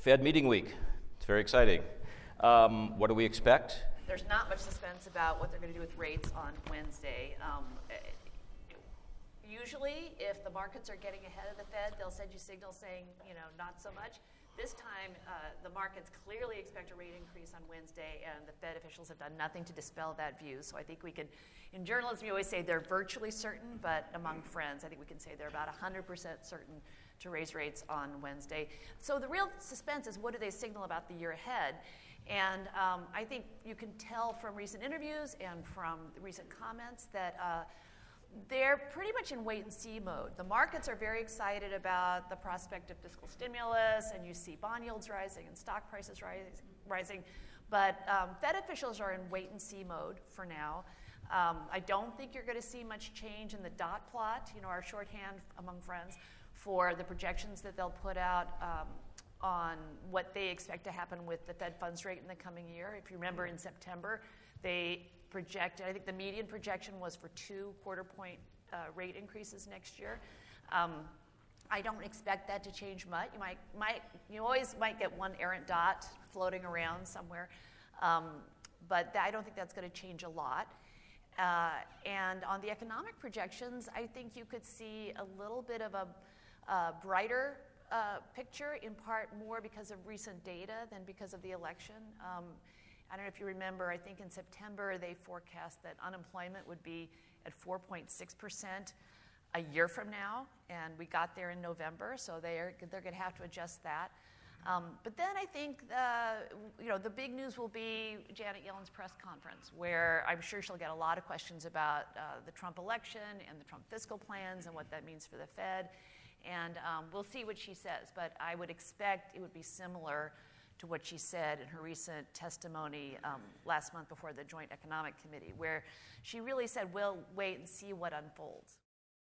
Fed meeting week. It's very exciting. What do we expect? There's not much suspense about what they're going to do with rates on Wednesday. Usually, if the markets are getting ahead of the Fed, they'll send you signals saying, not so much. This time, the markets clearly expect a rate increase on Wednesday, and the Fed officials have done nothing to dispel that view. So I think we can, in journalism, you always say they're virtually certain, but among friends, I think we can say they're about 100% certain to raise rates on Wednesday. So the real suspense is, what do they signal about the year ahead? And I think you can tell from recent interviews and from recent comments that they're pretty much in wait-and-see mode. The markets are very excited about the prospect of fiscal stimulus, and you see bond yields rising and stock prices rising. But Fed officials are in wait-and-see mode for now. I don't think you're going to see much change in the dot plot, our shorthand among friends, for the projections that they'll put out on what they expect to happen with the Fed funds rate in the coming year. If you remember, in September, they projected, I think the median projection was for 2 quarter-point rate increases next year. I don't expect that to change much. You always might get one errant dot floating around somewhere, but I don't think that's going to change a lot. And on the economic projections, I think you could see a little bit of a brighter picture, in part more because of recent data than because of the election. I don't know if you remember, I think in September they forecast that unemployment would be at 4.6% a year from now, and we got there in November, so they're going to have to adjust that. But then I think the big news will be Janet Yellen's press conference, where I'm sure she'll get a lot of questions about the Trump election and the Trump fiscal plans and what that means for the Fed. And we'll see what she says, but I would expect it would be similar to what she said in her recent testimony last month before the Joint Economic Committee, where she really said, we'll wait and see what unfolds.